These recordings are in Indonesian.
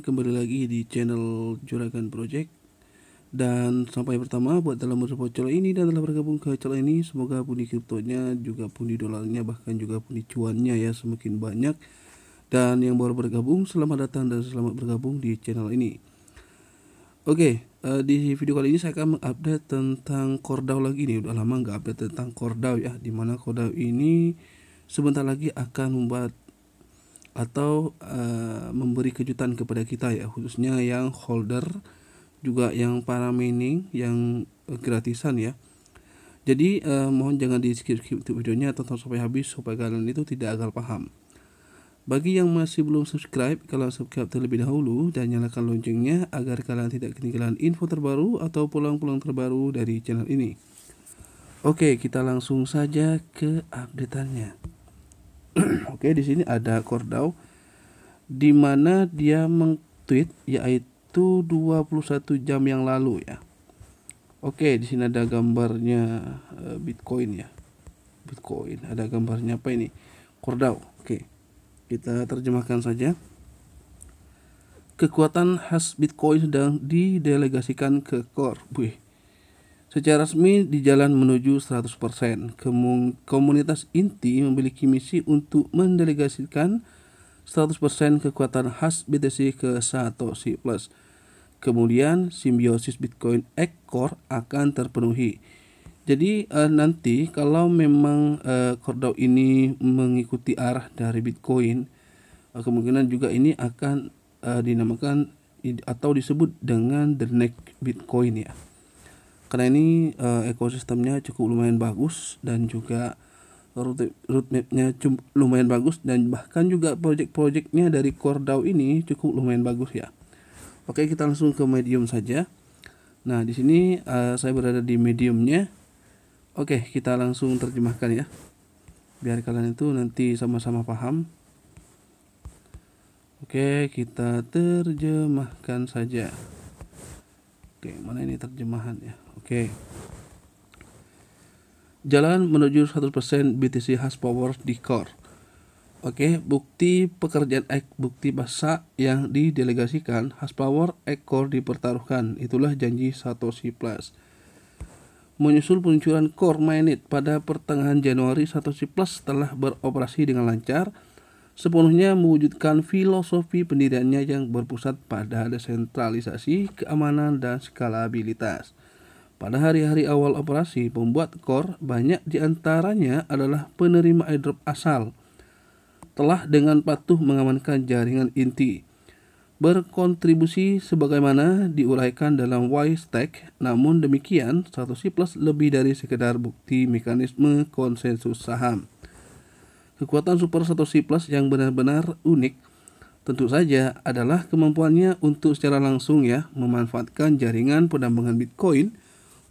kembali lagi di channel Juragan Project. Dan sampai pertama buat dalam mensupport channel ini dan telah bergabung ke channel ini, semoga pundi kriptonya juga pundi dolarnya bahkan juga pundi cuannya ya semakin banyak. Dan yang baru bergabung, selamat datang dan selamat bergabung di channel ini. Oke, di video kali ini saya akan mengupdate tentang Cordao lagi nih. Udah lama nggak update tentang Cordao ya, dimana Cordao ini sebentar lagi akan membuat atau memberi kejutan kepada kita ya, khususnya yang holder juga yang para mining yang gratisan ya. Jadi mohon jangan di skip videonya, tonton sampai habis supaya kalian itu tidak gagal paham. Bagi yang masih belum subscribe, kalian subscribe terlebih dahulu dan nyalakan loncengnya agar kalian tidak ketinggalan info terbaru atau pulang-pulang terbaru dari channel ini. Oke, kita langsung saja ke updateannya. Oke, di sini ada Cordao di mana dia meng-tweet yaitu 21 jam yang lalu ya. Oke, di sini ada gambarnya Bitcoin ya. Bitcoin, ada gambarnya apa ini? Cordao. Oke. Kita terjemahkan saja. Kekuatan khas Bitcoin sedang didelegasikan ke core. Secara resmi di jalan menuju 100%. Komunitas inti memiliki misi untuk mendelegasikan 100% kekuatan khas BTC ke Satoshi Plus. Kemudian simbiosis Bitcoin X Core akan terpenuhi. Jadi nanti kalau memang Cordao ini mengikuti arah dari Bitcoin, kemungkinan juga ini akan dinamakan atau disebut dengan the next Bitcoin ya. Karena ini ekosistemnya cukup lumayan bagus dan juga roadmapnya lumayan bagus dan bahkan juga project-projectnya dari Cordao ini cukup lumayan bagus ya. Oke, kita langsung ke medium saja. Nah, di sini saya berada di mediumnya. Oke, kita langsung terjemahkan ya, biar kalian itu nanti sama-sama paham. Oke, kita terjemahkan saja. Oke, mana ini terjemahan ya. Oke. Jalan menuju 100% BTC hash power di core. Oke, bukti pekerjaan X, bukti bahasa yang didelegasikan, hash power X core dipertaruhkan. Itulah janji Satoshi Plus. Menyusul peluncuran Core Mainnet pada pertengahan Januari, Satoshi Plus telah beroperasi dengan lancar, sepenuhnya mewujudkan filosofi pendiriannya yang berpusat pada desentralisasi, keamanan, dan skalabilitas. Pada hari-hari awal operasi, pembuat Core, banyak diantaranya adalah penerima airdrop asal, telah dengan patuh mengamankan jaringan inti, berkontribusi sebagaimana diuraikan dalam Y-Stack. Namun demikian, Satoshi Plus lebih dari sekedar bukti mekanisme konsensus saham. Kekuatan super Satoshi Plus yang benar-benar unik tentu saja adalah kemampuannya untuk secara langsung ya memanfaatkan jaringan penambangan Bitcoin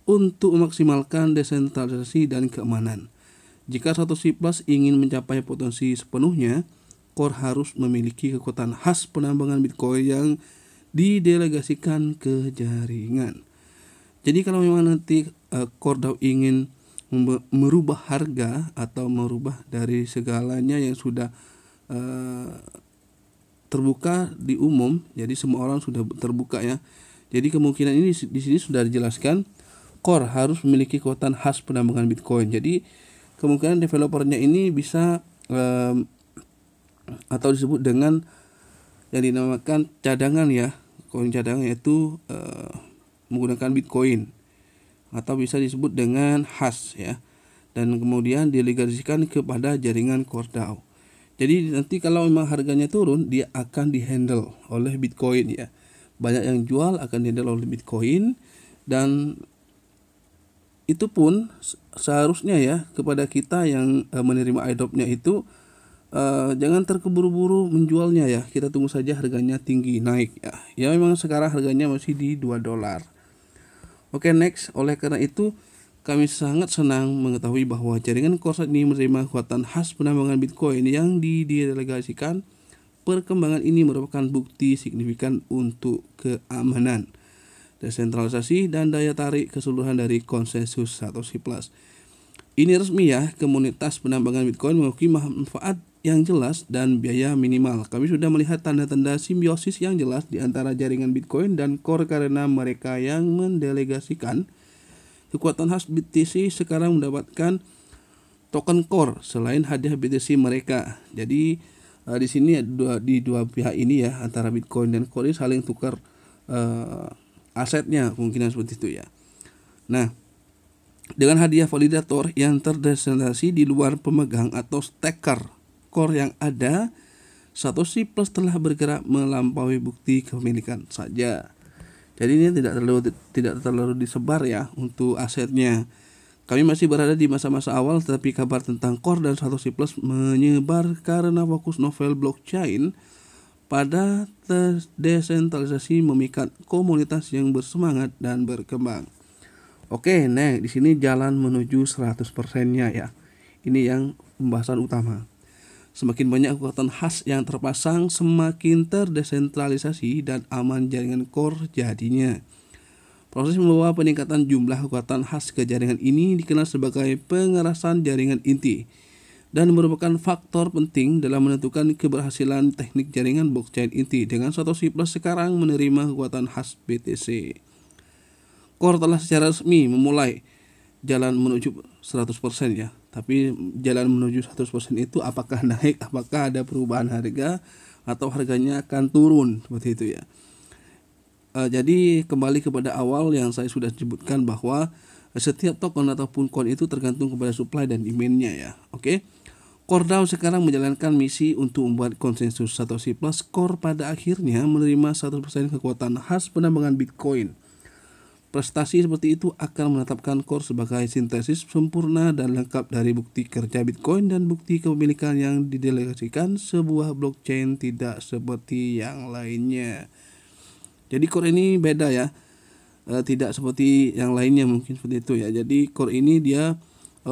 untuk memaksimalkan desentralisasi dan keamanan. Jika Satoshi Plus ingin mencapai potensi sepenuhnya, Core harus memiliki kekuatan khas penambangan Bitcoin yang didelegasikan ke jaringan. Jadi kalau memang nanti Cordao ingin merubah harga atau merubah dari segalanya yang sudah terbuka di umum, jadi semua orang sudah terbuka ya. Jadi kemungkinan ini di sini sudah dijelaskan, Core harus memiliki kekuatan khas penambangan Bitcoin. Jadi kemungkinan developernya ini bisa atau disebut dengan yang dinamakan cadangan ya, koin cadangan, yaitu menggunakan Bitcoin atau bisa disebut dengan hash ya, dan kemudian delegasikan kepada jaringan Cordao. Jadi nanti kalau memang harganya turun, dia akan dihandle oleh Bitcoin ya. Banyak yang jual akan dihandle oleh Bitcoin, dan itu pun seharusnya ya kepada kita yang menerima airdropnya itu jangan terkeburu-buru menjualnya ya. Kita tunggu saja harganya tinggi naik ya. Ya memang sekarang harganya masih di $2. Oke, next. Oleh karena itu kami sangat senang mengetahui bahwa jaringan Core ini menerima kekuatan khas penambangan Bitcoin yang didelegasikan. Perkembangan ini merupakan bukti signifikan untuk keamanan, desentralisasi, dan daya tarik keseluruhan dari konsensus Satoshi Plus. Ini resmi ya, komunitas penambangan Bitcoin mengakui manfaat yang jelas dan biaya minimal. Kami sudah melihat tanda-tanda simbiosis yang jelas di antara jaringan Bitcoin dan Core karena mereka yang mendelegasikan kekuatan khas BTC sekarang mendapatkan token Core selain hadiah BTC mereka. Jadi di sini di dua pihak ini ya, antara Bitcoin dan Core ini saling tukar asetnya, kemungkinan seperti itu ya. Nah, dengan hadiah validator yang terdesentralisasi di luar pemegang atau staker Core yang ada, Satoshi Plus telah bergerak melampaui bukti kepemilikan saja. Jadi ini tidak terlalu disebar ya untuk asetnya. Kami masih berada di masa-masa awal, tetapi kabar tentang Core dan Satoshi Plus menyebar karena fokus novel blockchain pada desentralisasi memikat komunitas yang bersemangat dan berkembang. Oke, nah di sini jalan menuju 100%-nya ya. Ini yang pembahasan utama. Semakin banyak kekuatan khas yang terpasang, semakin terdesentralisasi dan aman jaringan Core jadinya. Proses membawa peningkatan jumlah kekuatan khas ke jaringan ini dikenal sebagai pengerasan jaringan inti dan merupakan faktor penting dalam menentukan keberhasilan teknik jaringan blockchain inti. Dengan Satoshi Plus sekarang menerima kekuatan khas BTC, Core telah secara resmi memulai jalan menuju 100% ya. Tapi jalan menuju 100% itu apakah naik, apakah ada perubahan harga, atau harganya akan turun, seperti itu ya. Jadi kembali kepada awal yang saya sudah sebutkan bahwa setiap token ataupun coin itu tergantung kepada supply dan demand-nya ya. Oke. Core DAO sekarang menjalankan misi untuk membuat konsensus Satoshi Plus. Core pada akhirnya menerima 100% kekuatan khas penambangan Bitcoin. Prestasi seperti itu akan menetapkan Core sebagai sintesis sempurna dan lengkap dari bukti kerja Bitcoin dan bukti kepemilikan yang didelegasikan sebuah blockchain tidak seperti yang lainnya. Jadi Core ini beda ya, tidak seperti yang lainnya mungkin seperti itu ya. Jadi Core ini dia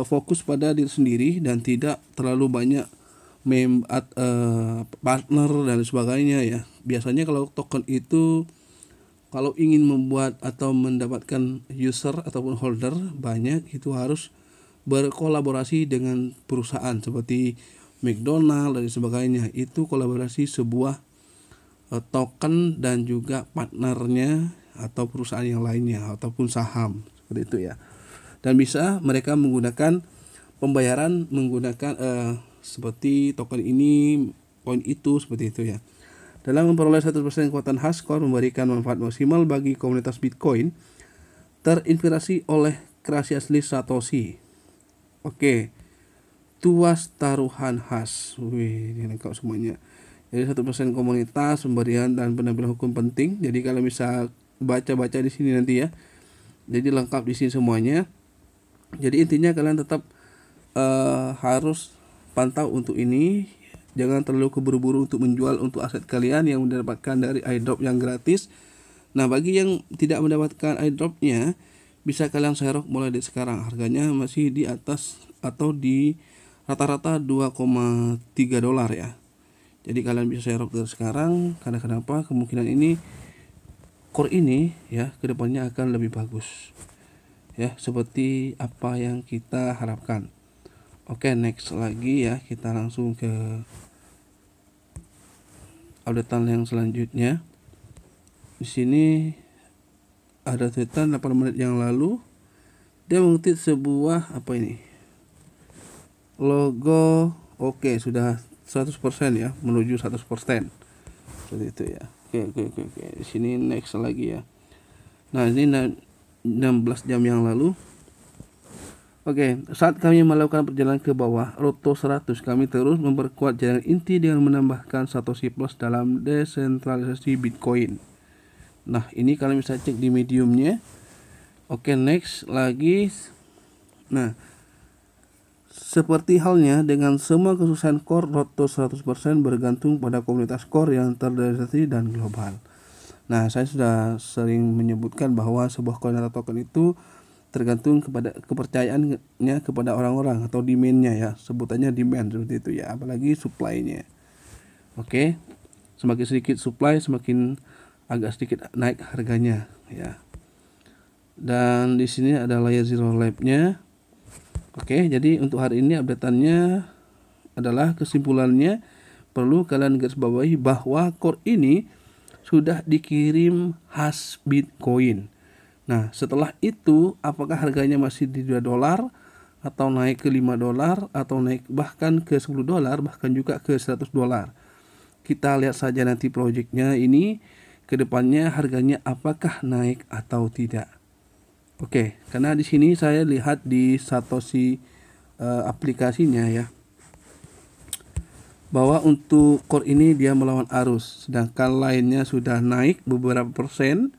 fokus pada diri sendiri dan tidak terlalu banyak partner dan sebagainya ya. Biasanya kalau token itu kalau ingin membuat atau mendapatkan user ataupun holder banyak, itu harus berkolaborasi dengan perusahaan seperti McDonald dan sebagainya. Itu kolaborasi sebuah token dan juga partnernya atau perusahaan yang lainnya ataupun saham seperti itu ya. Dan bisa mereka menggunakan pembayaran menggunakan seperti token ini, poin itu, seperti itu ya. Dalam memperoleh 100% kekuatan khas, Core memberikan manfaat maksimal bagi komunitas Bitcoin terinspirasi oleh kreasi asli Satoshi. Oke, tuas taruhan khas. Wih, ini lengkap semuanya. Jadi 1% komunitas, pemberian dan penampilan hukum penting. Jadi kalau bisa baca-baca di sini nanti ya. Jadi lengkap di sini semuanya. Jadi intinya kalian tetap harus pantau untuk ini. Jangan terlalu keburu-buru untuk menjual untuk aset kalian yang mendapatkan dari airdrop yang gratis. Nah, bagi yang tidak mendapatkan airdropnya, bisa kalian serok mulai dari sekarang. Harganya masih di atas atau di rata-rata $2,3 ya. Jadi kalian bisa serok dari sekarang. Karena kenapa? Kemungkinan ini Core ini ya kedepannya akan lebih bagus ya, seperti apa yang kita harapkan. Oke, next lagi ya, kita langsung ke updatean yang selanjutnya. Di sini ada tweetan 8 menit yang lalu, dia mengutip sebuah apa ini? Logo. Oke, sudah 100% ya, menuju 100%. Seperti itu ya. Oke. Di sini next lagi ya. Nah, ini 16 jam yang lalu. Oke, saat kami melakukan perjalanan ke bawah Roto 100, kami terus memperkuat jaringan inti dengan menambahkan Satoshi Plus dalam desentralisasi Bitcoin. Nah, ini kalian bisa cek di mediumnya. Oke, next lagi. Nah, seperti halnya dengan semua kesuksesan Core, Roto 100% bergantung pada komunitas Core yang terdesentralisasi dan global. Nah, saya sudah sering menyebutkan bahwa sebuah coin atau token itu tergantung kepada kepercayaannya kepada orang-orang atau demand-nya ya, sebutannya demand seperti itu ya, apalagi supply-nya. Oke, semakin sedikit supply semakin agak sedikit naik harganya ya. Dan di sini ada Layer Zero Lab-nya. Oke, jadi untuk hari ini update-annya adalah kesimpulannya perlu kalian garis bawahi bahwa core ini sudah dikirim hash Bitcoin. Nah, setelah itu apakah harganya masih di $2 atau naik ke $5 atau naik bahkan ke $10, bahkan juga ke $100. Kita lihat saja nanti projectnya ini ke depannya harganya apakah naik atau tidak. Oke, karena di sini saya lihat di Satoshi aplikasinya ya, bahwa untuk core ini dia melawan arus, sedangkan lainnya sudah naik beberapa persen.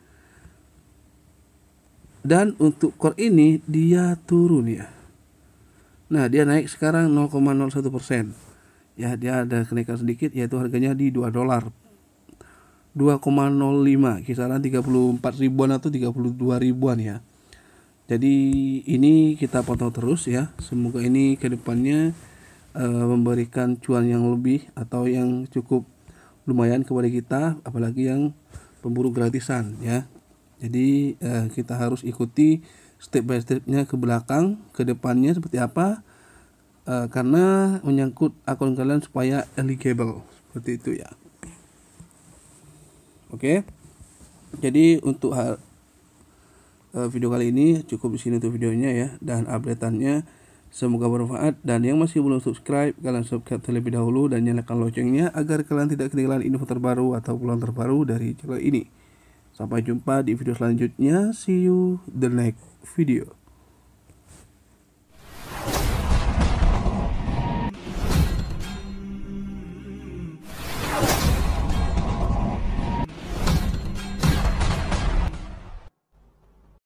Dan untuk core ini dia turun ya. Nah, dia naik sekarang 0,01%. Ya, dia ada kenaikan sedikit, yaitu harganya di $2. 2,05, kisaran 34 ribuan atau 32 ribuan ya. Jadi ini kita pantau terus ya. Semoga ini kedepannya memberikan cuan yang lebih atau yang cukup lumayan kepada kita, apalagi yang pemburu gratisan ya. Jadi kita harus ikuti step by stepnya ke belakang, ke depannya seperti apa, karena menyangkut akun kalian supaya eligible seperti itu ya. Oke. Jadi untuk video kali ini cukup di sini untuk videonya ya, dan updateannya semoga bermanfaat. Dan yang masih belum subscribe, kalian subscribe terlebih dahulu dan nyalakan loncengnya agar kalian tidak ketinggalan info terbaru atau peluang terbaru dari channel ini. Sampai jumpa di video selanjutnya. See you the next video.